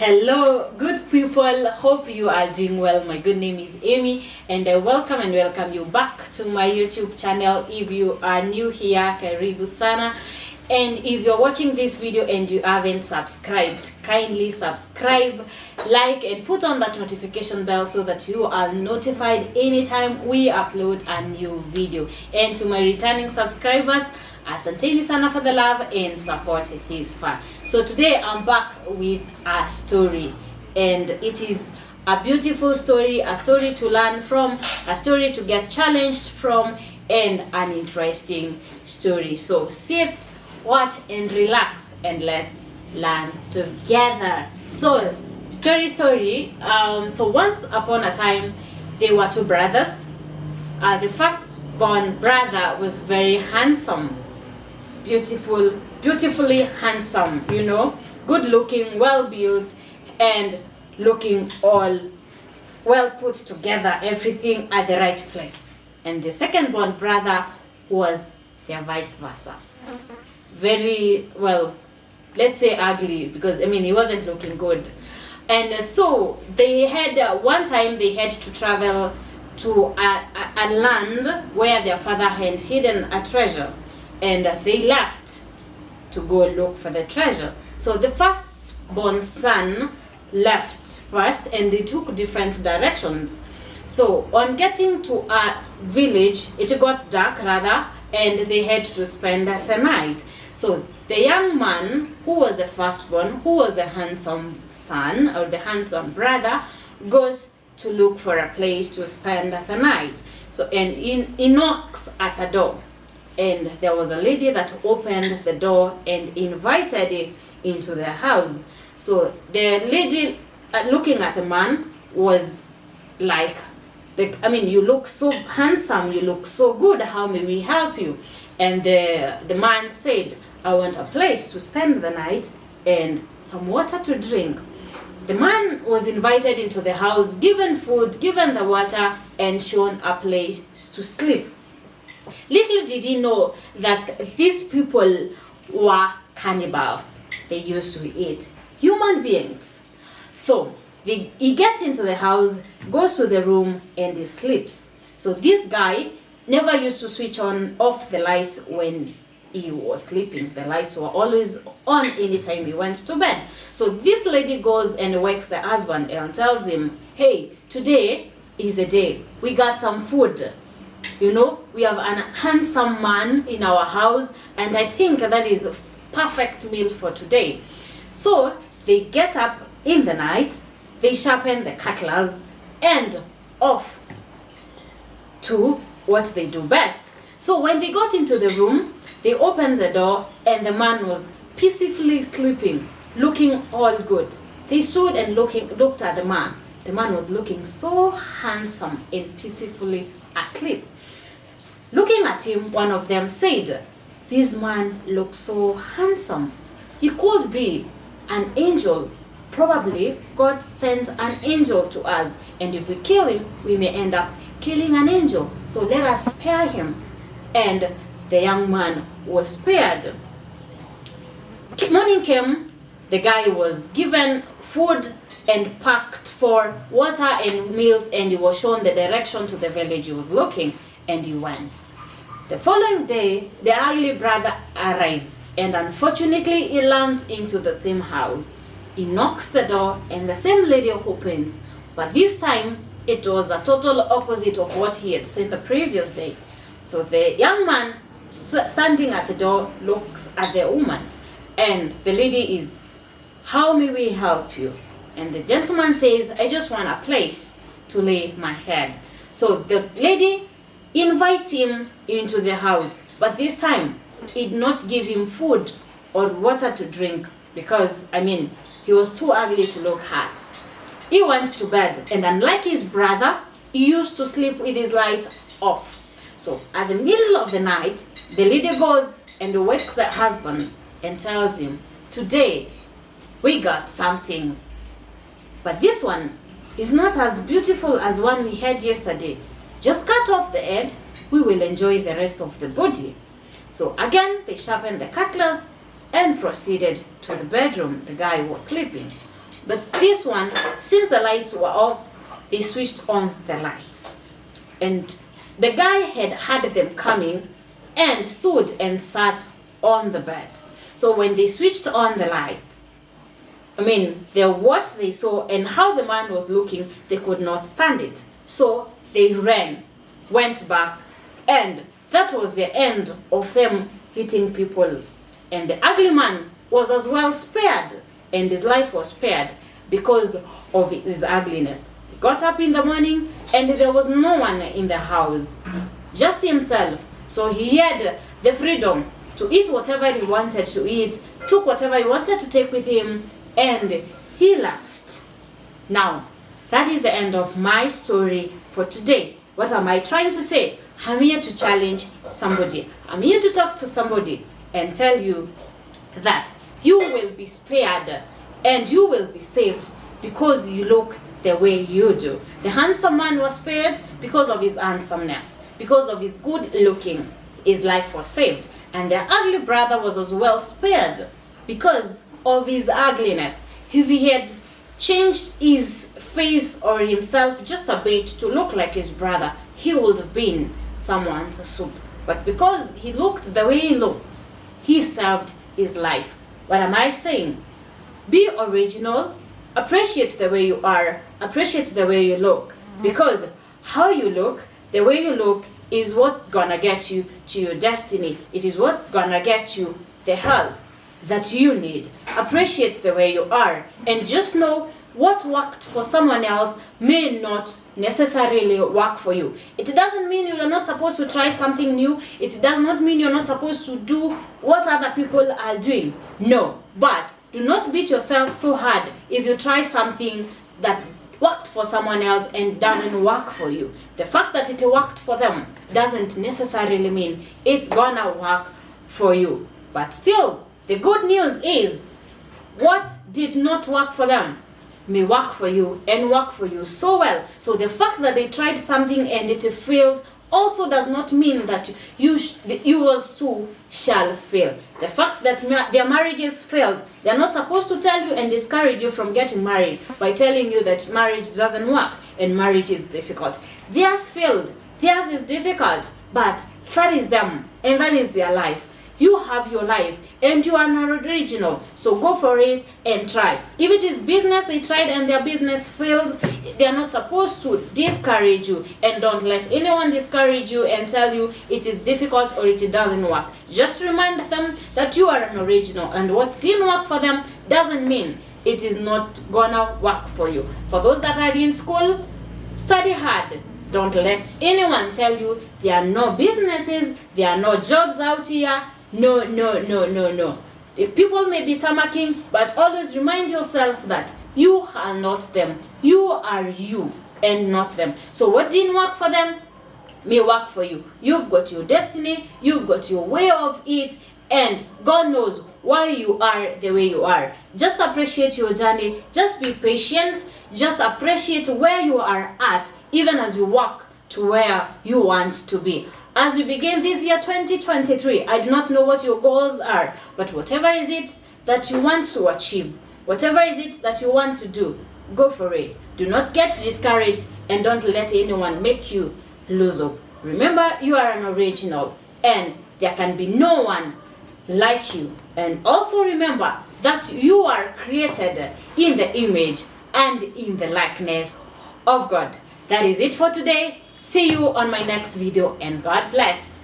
Hello, good people. Hope you are doing well. My good name is Amy, and I welcome you back to my YouTube channel. If you are new here, karibu sana. And if you're watching this video and you haven't subscribed, kindly subscribe, like, and put on that notification bell so that you are notified anytime we upload a new video. And to my returning subscribers, asanteni sana for the love and support this far. So today I'm back with a story, and it is a beautiful story, a story to learn from, a story to get challenged from, and an interesting story. So sit, watch, and relax, and let's learn together. So story. So once upon a time there were two brothers. The firstborn brother was very handsome, beautifully handsome, good looking, well built, and looking all well put together, everything at the right place. And the second born brother was their vice versa, very, well, let's say ugly, because he wasn't looking good. And so they had one time they had to travel to a land where their father had hidden a treasure, and they left to go look for the treasure. So the firstborn son left first, and they took different directions. So on getting to a village, it got dark rather, and they had to spend the night. So the young man, who was the firstborn, who was the handsome son or the handsome brother, goes to look for a place to spend the night. So and he knocks at a door, and there was a lady that opened the door and invited him into their house. So the lady, looking at the man, was like, you look so handsome, you look so good, how may we help you? And the man said, I want a place to spend the night and some water to drink. The man was invited into the house, given food, given the water, and shown a place to sleep. Little did he know that these people were cannibals. They used to eat human beings. So he gets into the house, goes to the room, and he sleeps. So this guy never used to switch on off the lights when he was sleeping. The lights were always on anytime he went to bed. So this lady goes and wakes the husband and tells him, hey, today is the day. We got some food. We have an handsome man in our house, and I think that is a perfect meal for today. So they get up in the night, they sharpen the cutlass, and off to what they do best. So when they got into the room, they opened the door, and the man was peacefully sleeping, looking all good. They stood and looked at the man. The man was looking so handsome and peacefully asleep. Looking at him, one of them said, this man looks so handsome. He could be an angel. Probably God sent an angel to us, and if we kill him, we may end up killing an angel. So let us spare him. And the young man was spared. Morning came, the guy was given food and packed for water and meals, and he was shown the direction to the village he was looking, and he went. The following day, the ugly brother arrives, and unfortunately he lands into the same house. He knocks the door, and the same lady opens, but this time it was a total opposite of what he had seen the previous day. So the young man standing at the door looks at the woman, and the lady is, how may we help you? And the gentleman says, I just want a place to lay my head. So the lady invites him into the house, but this time he did not give him food or water to drink, because he was too ugly to look at. He went to bed, and unlike his brother, he used to sleep with his lights off. So at the middle of the night, the lady goes and wakes the husband and tells him, today we got something, but this one is not as beautiful as one we had yesterday. Just cut off the head, we will enjoy the rest of the body. So again, they sharpened the cutlass and proceeded to the bedroom the guy was sleeping. But this one, since the lights were off, they switched on the lights. And the guy had heard them coming and stood and sat on the bed. So when they switched on the lights, what they saw and how the man was looking, they could not stand it. So they ran, went back, and that was the end of them hitting people. And the ugly man was as well spared, and his life was spared because of his ugliness. He got up in the morning and there was no one in the house, just himself. So he had the freedom to eat whatever he wanted to eat, took whatever he wanted to take with him, and he left. Now, that is the end of my story for today. What am I trying to say? I'm here to challenge somebody. I'm here to talk to somebody and tell you that you will be spared and you will be saved because you look the way you do. The handsome man was spared because of his handsomeness, because of his good looking. His life was saved. And the ugly brother was as well spared because of his ugliness. If he had changed his face or himself just a bit to look like his brother, he would have been someone's soup. But because he looked the way he looked, he saved his life. What am I saying? Be original, appreciate the way you are, appreciate the way you look. Because how you look, the way you look, is what's gonna get you to your destiny. It is what's gonna get you the help that you need. Appreciate the way you are, and just know what worked for someone else may not necessarily work for you. It doesn't mean you're not supposed to try something new. It does not mean you're not supposed to do what other people are doing. No, but do not beat yourself so hard if you try something that worked for someone else and doesn't work for you. The fact that it worked for them doesn't necessarily mean it's gonna work for you. But still, the good news is what did not work for them may work for you and work for you so well. So the fact that they tried something and it failed also does not mean that yours too shall fail. The fact that their marriages failed, they are not supposed to tell you and discourage you from getting married by telling you that marriage doesn't work and marriage is difficult. Theirs failed, theirs is difficult, but that is them and that is their life. You have your life and you are an original, so go for it and try. If it is business they tried and their business fails, they are not supposed to discourage you, and don't let anyone discourage you and tell you it is difficult or it doesn't work. Just remind them that you are an original, and what didn't work for them doesn't mean it is not gonna work for you. For those that are in school, study hard. Don't let anyone tell you there are no businesses, there are no jobs out here. No. The people may be tamaking, but always remind yourself that you are not them. You are you and not them. So what didn't work for them may work for you. You've got your destiny, you've got your way of it, and God knows why you are the way you are. Just appreciate your journey, just be patient, just appreciate where you are at, even as you walk to where you want to be. As we begin this year 2023, I do not know what your goals are, but whatever is it that you want to achieve, whatever is it that you want to do, go for it. Do not get discouraged and don't let anyone make you lose hope. Remember, you are an original and there can be no one like you. And also remember that you are created in the image and in the likeness of God. That is it for today. See you on my next video and God bless.